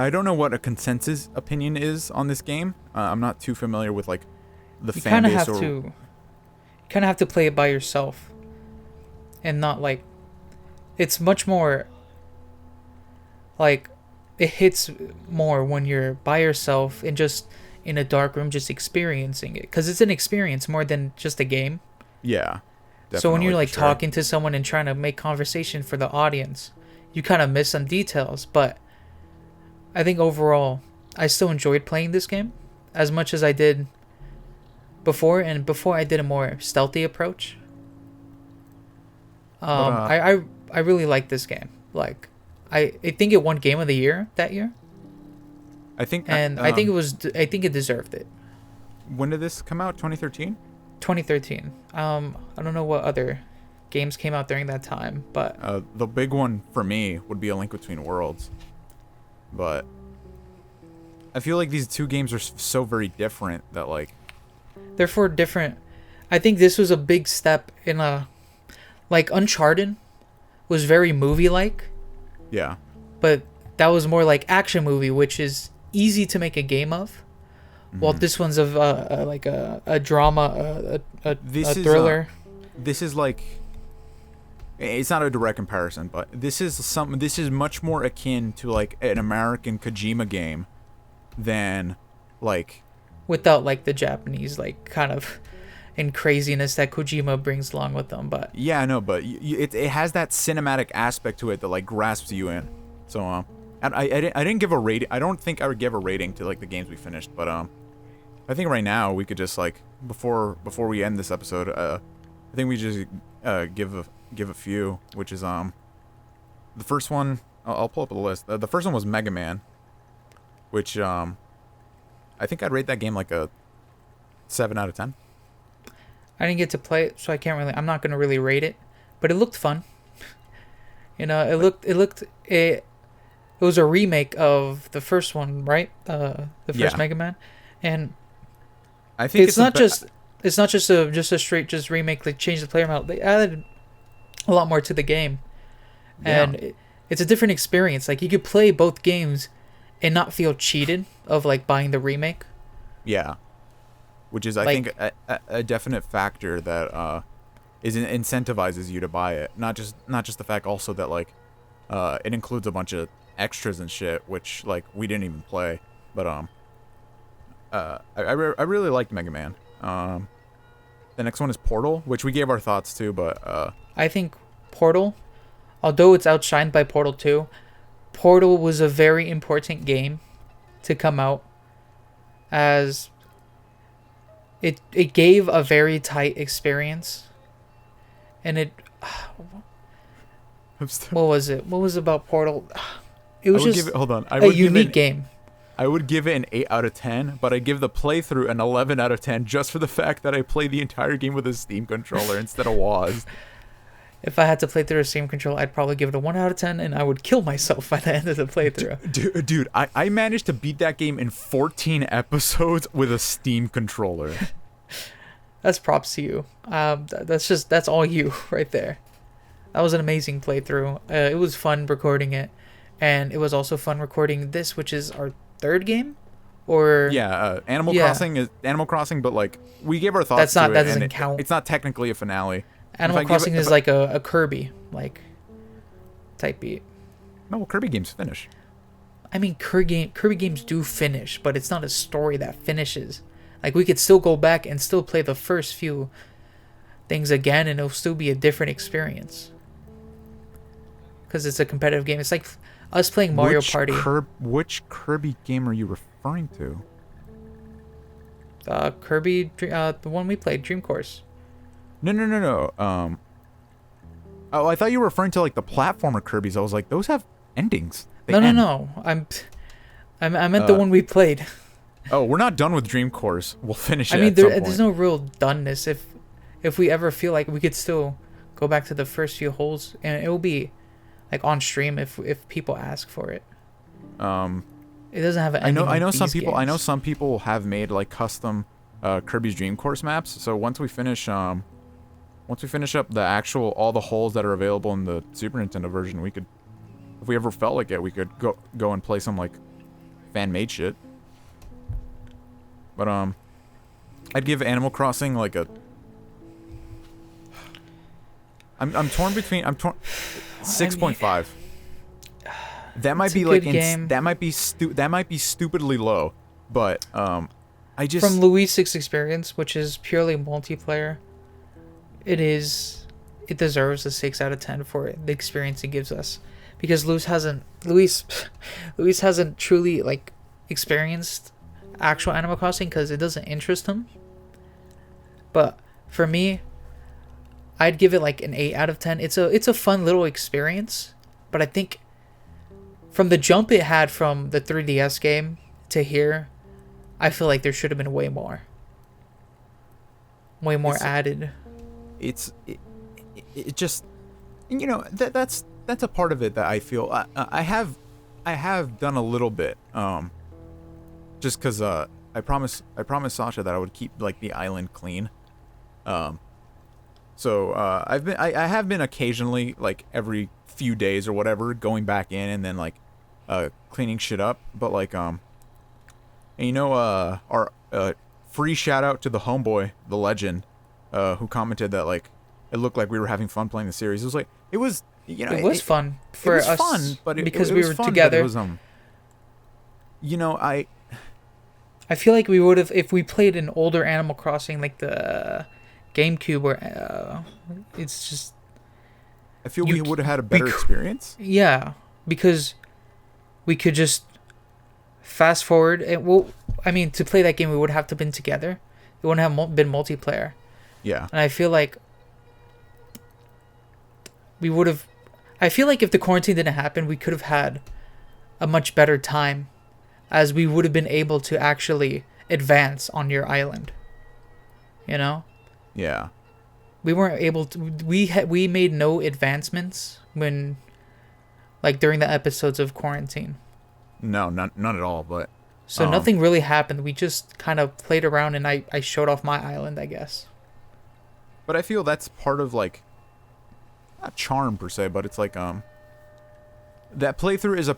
[SPEAKER 1] don't know what a consensus opinion is on this game. I'm not too familiar with like the fan base.
[SPEAKER 2] You kind of have to play it by yourself, and not like, it's much more like it hits more when you're by yourself and just in a dark room, just experiencing it, because it's an experience more than just a game.
[SPEAKER 1] Yeah.
[SPEAKER 2] So when you're
[SPEAKER 1] definitely,
[SPEAKER 2] like
[SPEAKER 1] for sure.
[SPEAKER 2] talking to someone and trying to make conversation for the audience, you kind of miss some details. But I think overall, I still enjoyed playing this game as much as I did before, and before I did a more stealthy approach. I really like this game. Like, I think it won Game of the Year that year,
[SPEAKER 1] I think,
[SPEAKER 2] and I think it deserved it.
[SPEAKER 1] when did this come out? 2013?
[SPEAKER 2] 2013. I don't know what other games came out during that time, but
[SPEAKER 1] The big one for me would be A Link Between Worlds. But I feel like these two games are so very different that, like,
[SPEAKER 2] they're for different. I think this was a big step in like Uncharted was very movie-like,
[SPEAKER 1] yeah.
[SPEAKER 2] but that was more like action movie, which is easy to make a game of. While this one's of like a drama, a thriller.
[SPEAKER 1] This is like, it's not a direct comparison, but this is much more akin to like an American Kojima game than like,
[SPEAKER 2] Without like the Japanese like kind of and craziness that Kojima brings along with them, but
[SPEAKER 1] yeah, no, but it has that cinematic aspect to it that like grasps you in. So I didn't give a rating. I don't think I would give a rating to like the games we finished, but I think right now we could just like before we end this episode, I think we just give a few, which is the first one. I'll pull up the list. The first one was Mega Man, which I think I'd rate that game like a 7 out of 10.
[SPEAKER 2] I didn't get to play it, so I'm not gonna really rate it, but it looked fun. You know, it was a remake of the first one, right? The first
[SPEAKER 1] Yeah.
[SPEAKER 2] Mega Man, and
[SPEAKER 1] I think
[SPEAKER 2] it's not just a straight remake, like change the player model. They added a lot more to the game, and it's a different experience. Like you could play both games and not feel cheated of like buying the remake.
[SPEAKER 1] Yeah, which is I think a definite factor that incentivizes you to buy it. Not just the fact also that like it includes a bunch of extras and shit, which like we didn't even play. But I really liked Mega Man. The next one is Portal, which we gave our thoughts to, but
[SPEAKER 2] I think Portal, although it's outshined by Portal 2, Portal was a very important game to come out, as it gave a very tight experience, and it what was it? What was it about Portal? It was just a unique game.
[SPEAKER 1] I would give it an 8 out of 10, but I give the playthrough an 11 out of 10 just for the fact that I played the entire game with a Steam controller instead of WASD.
[SPEAKER 2] If I had to play through a Steam controller, I'd probably give it a 1 out of 10, and I would kill myself by the end of the playthrough.
[SPEAKER 1] Dude, I managed to beat that game in 14 episodes with a Steam controller.
[SPEAKER 2] That's props to you. That's all you right there. That was an amazing playthrough. It was fun recording it, and it was also fun recording this, which is our third game, or
[SPEAKER 1] Animal Crossing is Animal Crossing, but like we gave our thoughts.
[SPEAKER 2] That doesn't count.
[SPEAKER 1] It's not technically a finale.
[SPEAKER 2] Animal Crossing is like a Kirby like type beat.
[SPEAKER 1] No, Kirby games finish.
[SPEAKER 2] I mean, Kirby games do finish, but it's not a story that finishes. Like we could still go back and still play the first few things again, and it'll still be a different experience. Because it's a competitive game. It's like us playing Mario Party.
[SPEAKER 1] Which Kirby game are you referring to?
[SPEAKER 2] Kirby, the one we played, Dream Course.
[SPEAKER 1] No. Oh, I thought you were referring to like the platformer Kirby's. I was like, those have endings.
[SPEAKER 2] No. I meant the one we played.
[SPEAKER 1] Oh, we're not done with Dream Course. We'll finish it.
[SPEAKER 2] I mean, there's no real doneness. If we ever feel like we could still go back to the first few holes, and it will be like on stream if people ask for it. It doesn't have an ending.
[SPEAKER 1] I know some people.
[SPEAKER 2] Games.
[SPEAKER 1] I know some people have made like custom Kirby's Dream Course maps. So once we finish up the actual all the holes that are available in the Super Nintendo version, we could, if we ever felt like it, we could go and play some like fan made shit. But I'd give Animal Crossing like a. I'm torn between 6.5. That might
[SPEAKER 2] It's a
[SPEAKER 1] be like
[SPEAKER 2] good game.
[SPEAKER 1] that might be stupidly low, but I just
[SPEAKER 2] From Luis' experience, which is purely multiplayer, it deserves a 6 out of 10 for the experience it gives us, because Luis hasn't truly like experienced actual Animal Crossing because it doesn't interest him. But for me, I'd give it like an 8 out of 10. It's a fun little experience, but I think from the jump it had from the 3DS game to here, I feel like there should have been way more added.
[SPEAKER 1] It just, you know, that's a part of it that I feel I have done a little bit, just because I promised Sasha that I would keep like the island clean, so I have been occasionally, like every few days or whatever, going back in and then like cleaning shit up, but like and you know, our free shout out to the homeboy, the legend, who commented that like it looked like we were having fun playing the series. It was like, it was, you know,
[SPEAKER 2] It was fun for
[SPEAKER 1] it was
[SPEAKER 2] us,
[SPEAKER 1] fun, but
[SPEAKER 2] because
[SPEAKER 1] it
[SPEAKER 2] we
[SPEAKER 1] was
[SPEAKER 2] were
[SPEAKER 1] fun, but
[SPEAKER 2] together.
[SPEAKER 1] it was, you know, I
[SPEAKER 2] feel like we would have, if we played an older Animal Crossing like the GameCube, where it's just,
[SPEAKER 1] I feel we would have had a better experience.
[SPEAKER 2] yeah, because we could just fast forward. And well, I mean, to play that game, we would have to been together. It wouldn't have been multiplayer.
[SPEAKER 1] Yeah.
[SPEAKER 2] And I feel like we would have. I feel like if the quarantine didn't happen, we could have had a much better time, as we would have been able to actually advance on your island. You know?
[SPEAKER 1] Yeah.
[SPEAKER 2] We weren't able to. We made no advancements when, like, during the episodes of quarantine.
[SPEAKER 1] No, none at all. But
[SPEAKER 2] so nothing really happened. We just kind of played around, and I showed off my island, I guess.
[SPEAKER 1] But I feel that's part of like, not charm per se, but it's like that playthrough is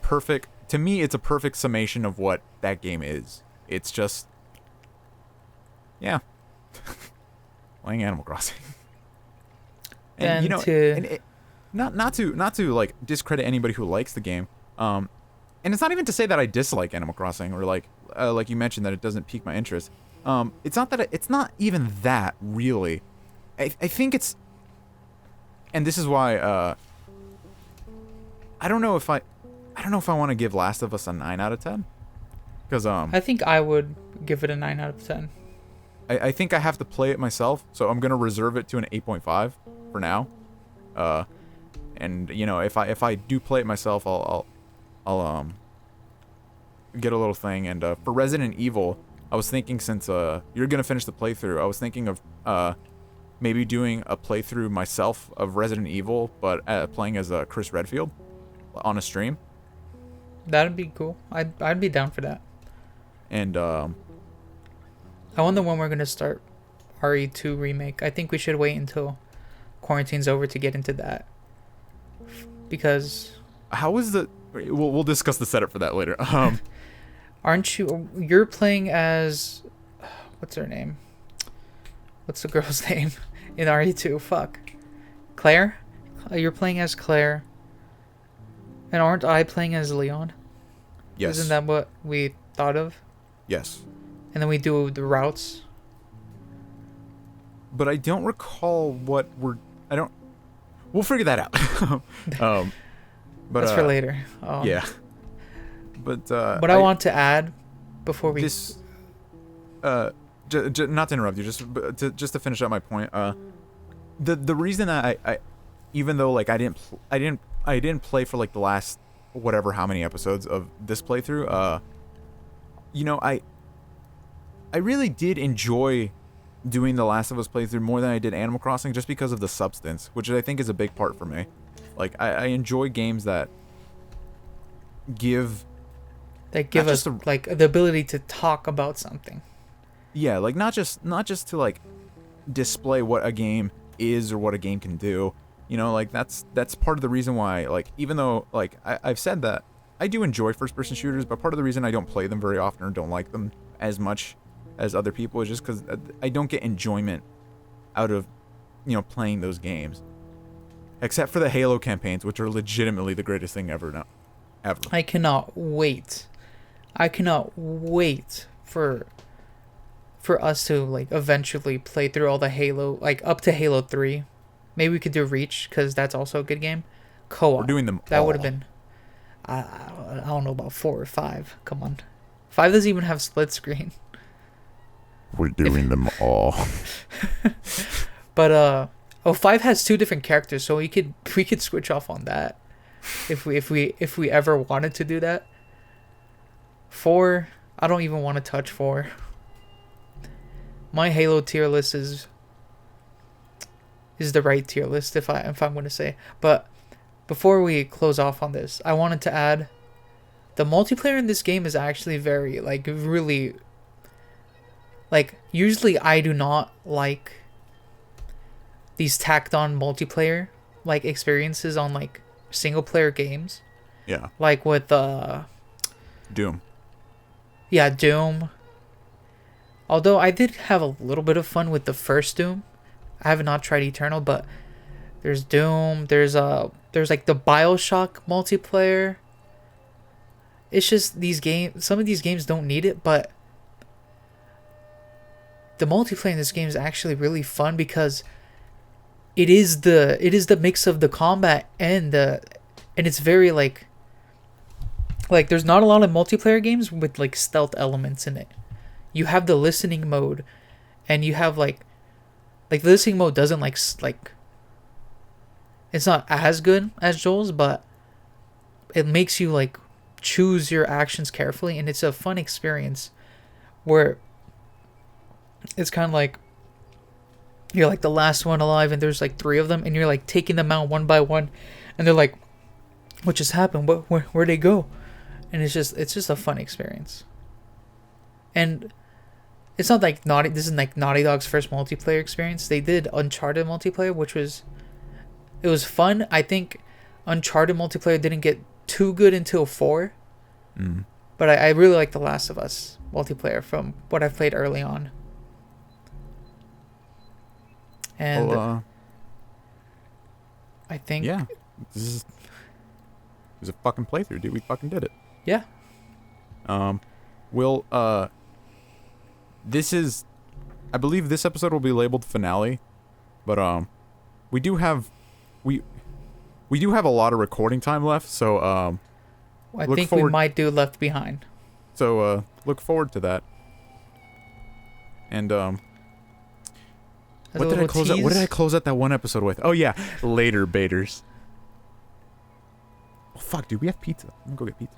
[SPEAKER 1] to me it's a perfect summation of what that game is. It's just, yeah, playing Animal Crossing. And you know, not to like discredit anybody who likes the game. And it's not even to say that I dislike Animal Crossing, or like you mentioned that it doesn't pique my interest. It's not that it's not even that really. I think it's, and this is why I don't know if I want to give Last of Us a 9 out of 10, because
[SPEAKER 2] I think I would give it a 9 out of 10.
[SPEAKER 1] I think I have to play it myself, so I'm gonna reserve it to an 8.5 for now. And you know, if I do play it myself, I'll get a little thing. And for Resident Evil, I was thinking, since you're gonna finish the playthrough, I was thinking of maybe doing a playthrough myself of Resident Evil, but playing as Chris Redfield on a stream.
[SPEAKER 2] That'd be cool. I'd be down for that.
[SPEAKER 1] And
[SPEAKER 2] I wonder when we're gonna start RE2 remake. I think we should wait until quarantine's over to get into that, because
[SPEAKER 1] how is the? We'll discuss the setup for that later.
[SPEAKER 2] aren't you're playing as, what's her name? What's the girl's name in RE2? Fuck. Claire? You're playing as Claire. And aren't I playing as Leon?
[SPEAKER 1] Yes.
[SPEAKER 2] Isn't that what we thought of?
[SPEAKER 1] Yes.
[SPEAKER 2] And then we do the routes.
[SPEAKER 1] But I don't recall what we'll figure that out. But
[SPEAKER 2] that's for later.
[SPEAKER 1] Yeah. But
[SPEAKER 2] what I want to add before we
[SPEAKER 1] not to interrupt you, just to finish up my point. The reason I even though like I didn't play for like the last whatever how many episodes of this playthrough, you know, I really did enjoy doing the Last of Us playthrough more than I did Animal Crossing, just because of the substance, which I think is a big part for me. Like I enjoy games that give
[SPEAKER 2] us like the ability to talk about something.
[SPEAKER 1] Yeah, like not just to like display what a game is or what a game can do. You know, like that's part of the reason why, like, even though like I've said that I do enjoy first-person shooters, but part of the reason I don't play them very often or don't like them as much as other people is just because I don't get enjoyment out of, you know, playing those games. Except for the Halo campaigns, which are legitimately the greatest thing ever now. Ever.
[SPEAKER 2] I cannot wait. I cannot wait for us to like eventually play through all the Halo, like up to Halo 3. Maybe we could do Reach because that's also a good game. Co-op.
[SPEAKER 1] We're doing them
[SPEAKER 2] That
[SPEAKER 1] all.
[SPEAKER 2] would have been. I don't know about 4 or 5. Come on, 5 doesn't even have split screen.
[SPEAKER 1] We're doing them all.
[SPEAKER 2] But 5 has 2 different characters, so we could switch off on that if we ever wanted to do that. 4, I don't even want to touch 4. My Halo tier list is the right tier list if I'm going to say. But before we close off on this, I wanted to add the multiplayer in this game is actually very like really like usually I do not like these tacked on multiplayer like experiences on like single player games.
[SPEAKER 1] Yeah.
[SPEAKER 2] Like with
[SPEAKER 1] Doom.
[SPEAKER 2] Yeah, Doom. Although I did have a little bit of fun with the first Doom. I have not tried Eternal, but there's Doom, there's like the BioShock multiplayer. It's just some of these games don't need it, but the multiplayer in this game is actually really fun because it is the mix of the combat and it's very like there's not a lot of multiplayer games with like stealth elements in it. You have the listening mode, and you have like the listening mode doesn't like it's not as good as Joel's, but it makes you like choose your actions carefully, and it's a fun experience where it's kind of like you're like the last one alive and there's like 3 of them and you're like taking them out one by one and they're like, what just happened? Where'd they go? And it's just a fun experience. And it's not like this is like Naughty Dog's first multiplayer experience. They did Uncharted multiplayer, which was fun. I think Uncharted multiplayer didn't get too good until 4. But I really like The Last of Us multiplayer from what I've played early on. And I think
[SPEAKER 1] Yeah. This is a fucking playthrough, dude. We fucking did it.
[SPEAKER 2] Yeah.
[SPEAKER 1] I believe this episode will be labeled finale, but we do have a lot of recording time left, so
[SPEAKER 2] I think we might do Left Behind.
[SPEAKER 1] So look forward to that. And what did I close out that one episode with? Oh yeah, later baiters. Oh fuck, dude, we have pizza. I'm gonna go get pizza.